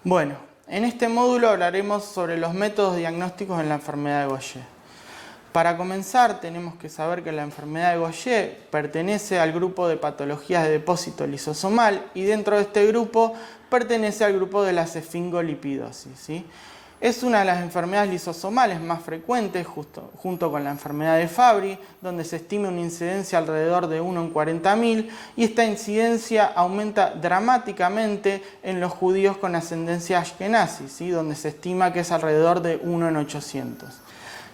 Bueno, en este módulo hablaremos sobre los métodos diagnósticos en la enfermedad de Gaucher. Para comenzar, tenemos que saber que la enfermedad de Gaucher pertenece al grupo de patologías de depósito lisosomal y dentro de este grupo pertenece al grupo de las esfingolipidosis, ¿sí? Es una de las enfermedades lisosomales más frecuentes junto con la enfermedad de Fabry, donde se estima una incidencia alrededor de 1 en 40.000 y esta incidencia aumenta dramáticamente en los judíos con ascendencia ashkenazi, ¿sí? Donde se estima que es alrededor de 1 en 800.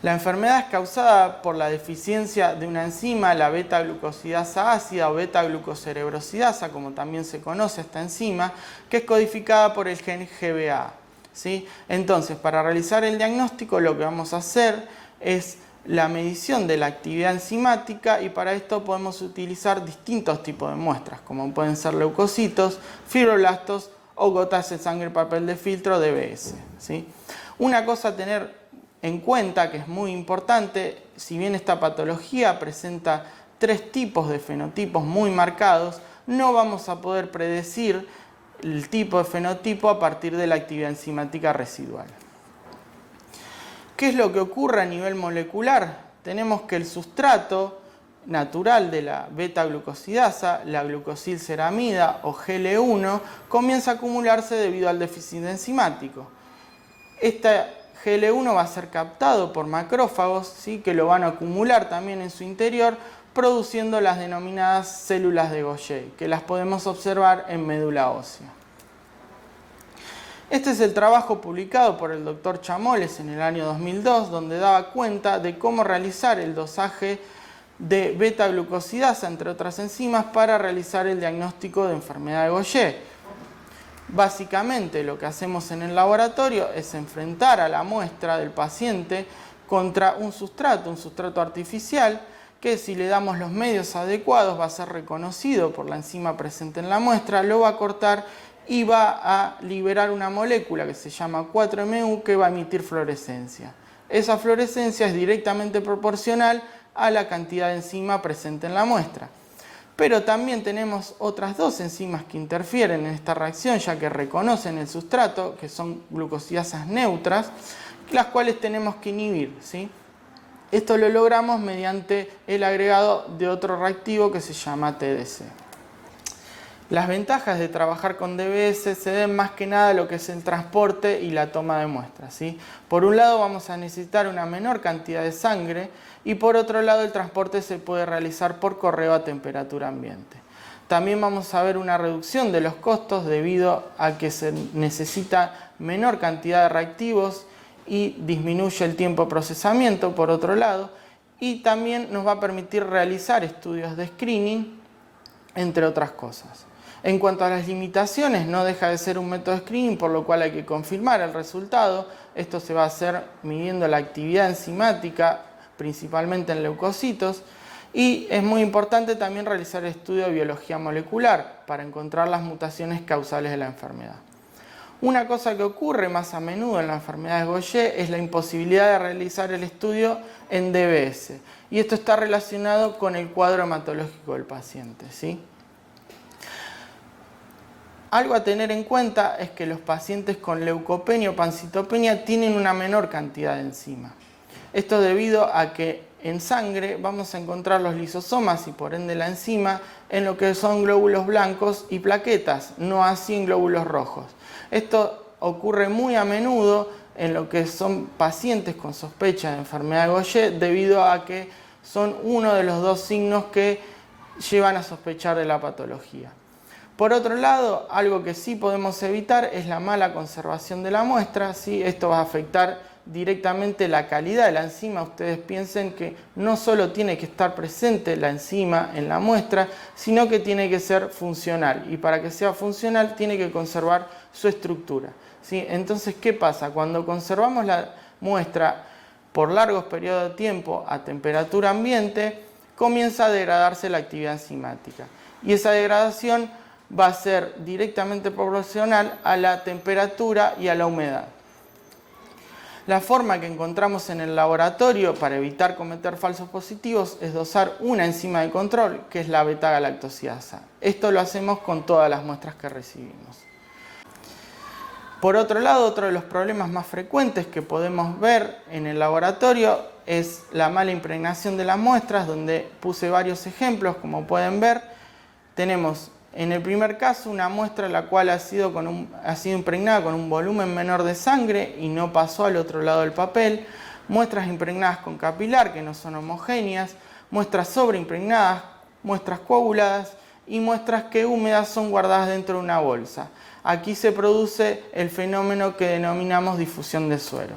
La enfermedad es causada por la deficiencia de una enzima, la beta-glucosidasa ácida o beta-glucocerebrosidasa, como también se conoce esta enzima, que es codificada por el gen GBA. ¿Sí? Entonces, para realizar el diagnóstico lo que vamos a hacer es la medición de la actividad enzimática y para esto podemos utilizar distintos tipos de muestras, como pueden ser leucocitos, fibroblastos o gotas de sangre papel de filtro DBS. ¿Sí? Una cosa a tener en cuenta que es muy importante, si bien esta patología presenta 3 tipos de fenotipos muy marcados, no vamos a poder predecir el tipo de fenotipo a partir de la actividad enzimática residual. ¿Qué es lo que ocurre a nivel molecular? Tenemos que el sustrato natural de la beta-glucosidasa, la glucosilceramida o GL1, comienza a acumularse debido al déficit enzimático. Esta GL1 va a ser captado por macrófagos, ¿sí? Que lo van a acumular también en su interior, produciendo las denominadas células de Gaucher, que las podemos observar en médula ósea. Este es el trabajo publicado por el Dr. Chamoles en el año 2002, donde daba cuenta de cómo realizar el dosaje de beta-glucosidasa, entre otras enzimas, para realizar el diagnóstico de enfermedad de Gaucher. Básicamente lo que hacemos en el laboratorio es enfrentar a la muestra del paciente contra un sustrato artificial, que si le damos los medios adecuados va a ser reconocido por la enzima presente en la muestra, lo va a cortar y va a liberar una molécula que se llama 4-MeU que va a emitir fluorescencia. Esa fluorescencia es directamente proporcional a la cantidad de enzima presente en la muestra. Pero también tenemos otras 2 enzimas que interfieren en esta reacción, ya que reconocen el sustrato, que son glucosidasas neutras, las cuales tenemos que inhibir, ¿sí? Esto lo logramos mediante el agregado de otro reactivo que se llama TDC. Las ventajas de trabajar con DBS se deben más que nada a lo que es el transporte y la toma de muestras, ¿sí? Por un lado vamos a necesitar una menor cantidad de sangre y por otro lado el transporte se puede realizar por correo a temperatura ambiente. También vamos a ver una reducción de los costos debido a que se necesita menor cantidad de reactivos y disminuye el tiempo de procesamiento por otro lado, y también nos va a permitir realizar estudios de screening, entre otras cosas. En cuanto a las limitaciones, no deja de ser un método de screening, por lo cual hay que confirmar el resultado. Esto se va a hacer midiendo la actividad enzimática, principalmente en leucocitos, y es muy importante también realizar el estudio de biología molecular para encontrar las mutaciones causales de la enfermedad. Una cosa que ocurre más a menudo en la enfermedad de Gaucher es la imposibilidad de realizar el estudio en DBS, y esto está relacionado con el cuadro hematológico del paciente, ¿sí? Algo a tener en cuenta es que los pacientes con leucopenia o pancitopenia tienen una menor cantidad de enzima. Esto debido a que en sangre vamos a encontrar los lisosomas y por ende la enzima en lo que son glóbulos blancos y plaquetas, no así en glóbulos rojos. Esto ocurre muy a menudo en lo que son pacientes con sospecha de enfermedad de Gaucher debido a que son uno de los 2 signos que llevan a sospechar de la patología. Por otro lado, algo que sí podemos evitar es la mala conservación de la muestra, ¿sí? Esto va a afectar directamente la calidad de la enzima. Ustedes piensen que no solo tiene que estar presente la enzima en la muestra, sino que tiene que ser funcional. Y para que sea funcional tiene que conservar su estructura, ¿sí? Entonces, ¿qué pasa? Cuando conservamos la muestra por largos periodos de tiempo a temperatura ambiente, comienza a degradarse la actividad enzimática. Y esa degradación va a ser directamente proporcional a la temperatura y a la humedad. La forma que encontramos en el laboratorio para evitar cometer falsos positivos es dosar una enzima de control, que es la beta-galactosidasa. Esto lo hacemos con todas las muestras que recibimos. Por otro lado, otro de los problemas más frecuentes que podemos ver en el laboratorio es la mala impregnación de las muestras, donde puse varios ejemplos. Como pueden ver, tenemos en el primer caso una muestra la cual ha sido impregnada con un volumen menor de sangre y no pasó al otro lado del papel, muestras impregnadas con capilar que no son homogéneas, muestras sobreimpregnadas, muestras coaguladas y muestras que húmedas son guardadas dentro de una bolsa. Aquí se produce el fenómeno que denominamos difusión de suero.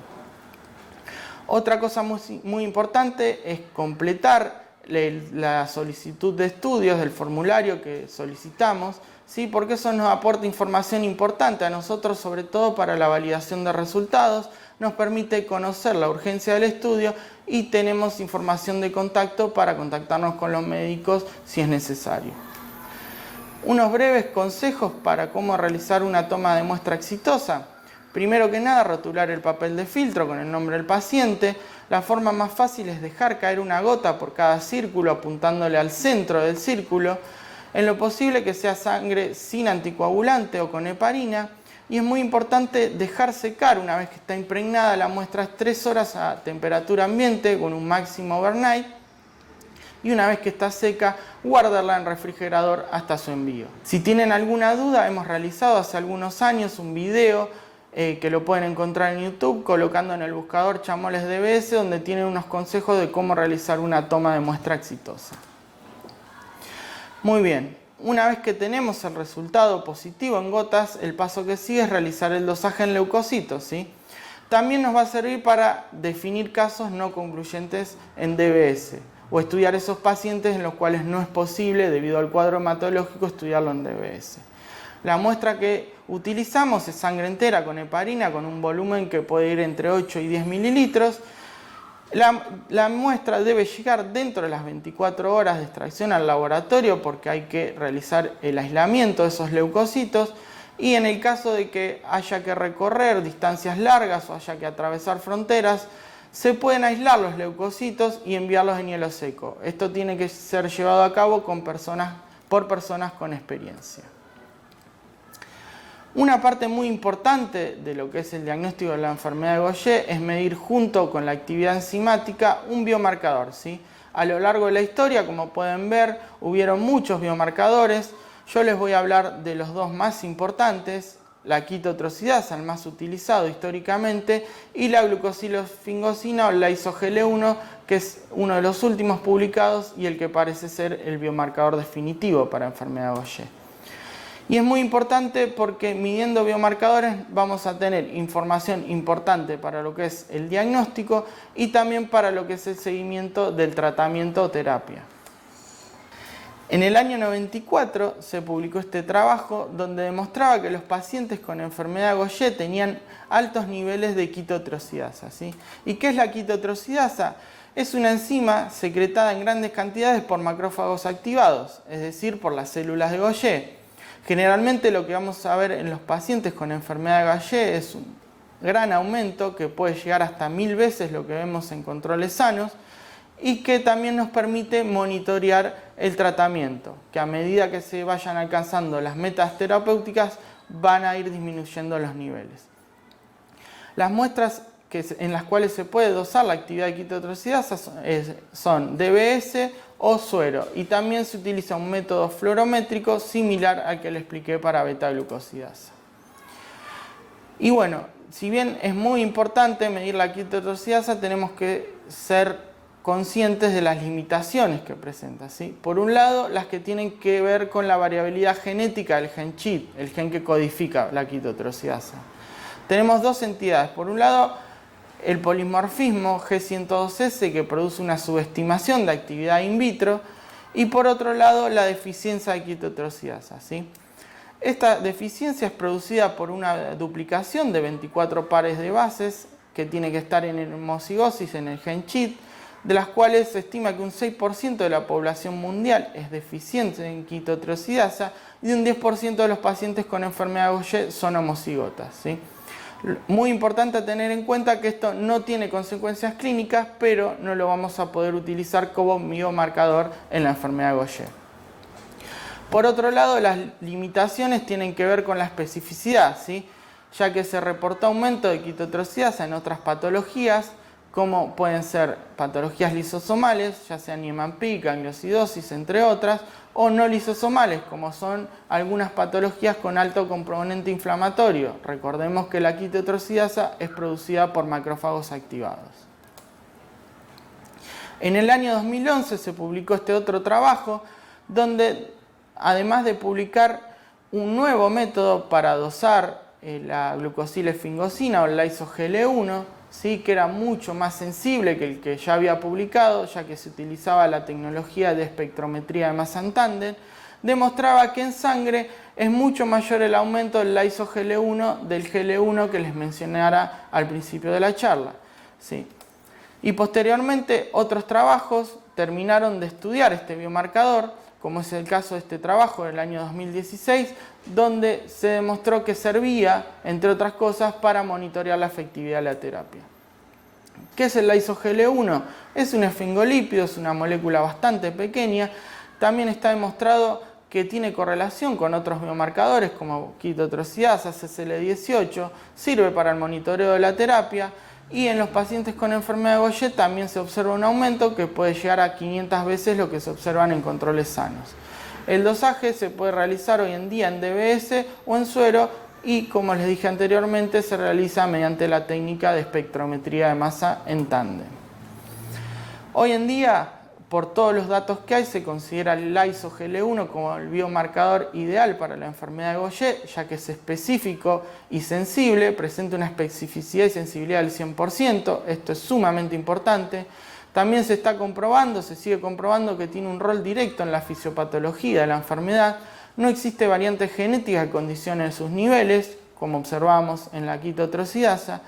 Otra cosa muy importante es completar la solicitud de estudios del formulario que solicitamos, ¿sí? Porque eso nos aporta información importante a nosotros, sobre todo para la validación de resultados, nos permite conocer la urgencia del estudio y tenemos información de contacto para contactarnos con los médicos si es necesario. Unos breves consejos para cómo realizar una toma de muestra exitosa. Primero que nada, rotular el papel de filtro con el nombre del paciente. La forma más fácil es dejar caer una gota por cada círculo apuntándole al centro del círculo. En lo posible que sea sangre sin anticoagulante o con heparina. Y es muy importante dejar secar una vez que está impregnada la muestra 3 horas a temperatura ambiente con un máximo overnight. Y una vez que está seca, guardarla en refrigerador hasta su envío. Si tienen alguna duda, hemos realizado hace algunos años un video que lo pueden encontrar en YouTube colocando en el buscador Chamoles DBS, donde tienen unos consejos de cómo realizar una toma de muestra exitosa. Muy bien, una vez que tenemos el resultado positivo en gotas, el paso que sigue es realizar el dosaje en leucocitos, ¿sí? También nos va a servir para definir casos no concluyentes en DBS o estudiar esos pacientes en los cuales no es posible, debido al cuadro hematológico, estudiarlo en DBS. La muestra que utilizamos es sangre entera con heparina, con un volumen que puede ir entre 8 y 10 mililitros. La muestra debe llegar dentro de las 24 horas de extracción al laboratorio porque hay que realizar el aislamiento de esos leucocitos. Y en el caso de que haya que recorrer distancias largas o haya que atravesar fronteras, se pueden aislar los leucocitos y enviarlos en hielo seco. Esto tiene que ser llevado a cabo por personas con experiencia. Una parte muy importante de lo que es el diagnóstico de la enfermedad de Gaucher es medir junto con la actividad enzimática un biomarcador, ¿sí? A lo largo de la historia, como pueden ver, hubieron muchos biomarcadores. Yo les voy a hablar de los dos más importantes, la quitotrocidasa, el más utilizado históricamente, y la glucosilofingosina o la isogl1, que es uno de los últimos publicados y el que parece ser el biomarcador definitivo para enfermedad de Gaucher. Y es muy importante porque midiendo biomarcadores vamos a tener información importante para lo que es el diagnóstico y también para lo que es el seguimiento del tratamiento o terapia. En el año 94 se publicó este trabajo donde demostraba que los pacientes con enfermedad de Gaucher tenían altos niveles de quitotrocidasa, ¿sí? ¿Y qué es la quitotrocidasa? Es una enzima secretada en grandes cantidades por macrófagos activados, es decir, por las células de Gaucher. Generalmente lo que vamos a ver en los pacientes con enfermedad de Gaucher es un gran aumento que puede llegar hasta 1000 veces lo que vemos en controles sanos y que también nos permite monitorear el tratamiento, que a medida que se vayan alcanzando las metas terapéuticas van a ir disminuyendo los niveles. Las muestras en las cuales se puede dosar la actividad de quitotrocidasa son DBS o suero, y también se utiliza un método fluorométrico similar al que le expliqué para beta-glucosidasa. Y bueno, si bien es muy importante medir la quitotrocidasa, tenemos que ser conscientes de las limitaciones que presenta, ¿sí? Por un lado, las que tienen que ver con la variabilidad genética del gen CHIT, el gen que codifica la quitotrocidasa. Tenemos dos entidades. Por un lado, el polimorfismo G102S, que produce una subestimación de actividad in vitro, y por otro lado la deficiencia de quitotrocidasa, ¿sí? Esta deficiencia es producida por una duplicación de 24 pares de bases que tiene que estar en homocigosis en el gen CHIT, de las cuales se estima que un 6% de la población mundial es deficiente en quitotrocidasa y un 10% de los pacientes con enfermedad de Gaucher son homocigotas, ¿sí? Muy importante tener en cuenta que esto no tiene consecuencias clínicas, pero no lo vamos a poder utilizar como biomarcador en la enfermedad de Gaucher. Por otro lado, las limitaciones tienen que ver con la especificidad, ¿sí? ya que se reportó aumento de quitotrocidasa en otras patologías, como pueden ser patologías lisosomales, ya sean Niemann-Pick, gangliosidosis, entre otras, o no lisosomales, como son algunas patologías con alto componente inflamatorio. Recordemos que la quitotrocidasa es producida por macrófagos activados. En el año 2011 se publicó este otro trabajo, donde además de publicar un nuevo método para dosar la glucosilesfingosina o el lyso-Gl1, ¿sí?, que era mucho más sensible que el que ya había publicado, ya que se utilizaba la tecnología de espectrometría de masa en tándem, demostraba que en sangre es mucho mayor el aumento del lyso-Gl1 del Gl1 que les mencionara al principio de la charla, ¿sí? Y posteriormente otros trabajos terminaron de estudiar este biomarcador, como es el caso de este trabajo del año 2016, donde se demostró que servía, entre otras cosas, para monitorear la efectividad de la terapia. ¿Qué es el lyso-Gl1? Es un esfingolípido, es una molécula bastante pequeña. También está demostrado que tiene correlación con otros biomarcadores como quitotrocidasa, CCL18, sirve para el monitoreo de la terapia. Y en los pacientes con enfermedad de Gaucher también se observa un aumento que puede llegar a 500 veces lo que se observan en controles sanos. El dosaje se puede realizar hoy en día en DBS o en suero y, como les dije anteriormente, se realiza mediante la técnica de espectrometría de masa en tándem. Hoy en día, por todos los datos que hay, se considera el lyso-Gl1 como el biomarcador ideal para la enfermedad de Gaucher, ya que es específico y sensible, presenta una especificidad y sensibilidad del 100%, esto es sumamente importante. También se sigue comprobando que tiene un rol directo en la fisiopatología de la enfermedad. No existe variante genética que condicione sus niveles, como observamos en la quitotrocidasa.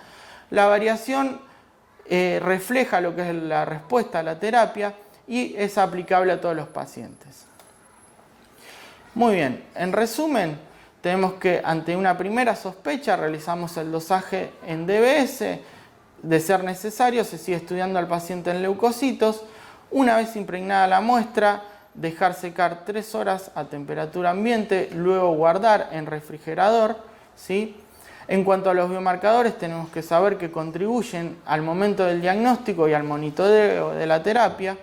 La variación refleja lo que es la respuesta a la terapia y es aplicable a todos los pacientes. Muy bien, en resumen, tenemos que ante una primera sospecha realizamos el dosaje en DBS, de ser necesario se sigue estudiando al paciente en leucocitos. Una vez impregnada la muestra, dejar secar 3 horas a temperatura ambiente, luego guardar en refrigerador, ¿sí? En cuanto a los biomarcadores, tenemos que saber que contribuyen al momento del diagnóstico y al monitoreo de la terapia.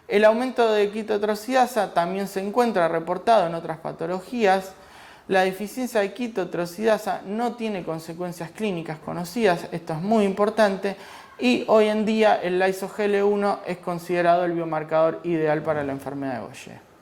El aumento de quitotrocidasa también se encuentra reportado en otras patologías. La deficiencia de quitotrocidasa no tiene consecuencias clínicas conocidas, esto es muy importante, y hoy en día el lyso-Gl1 es considerado el biomarcador ideal para la enfermedad de Gaucher.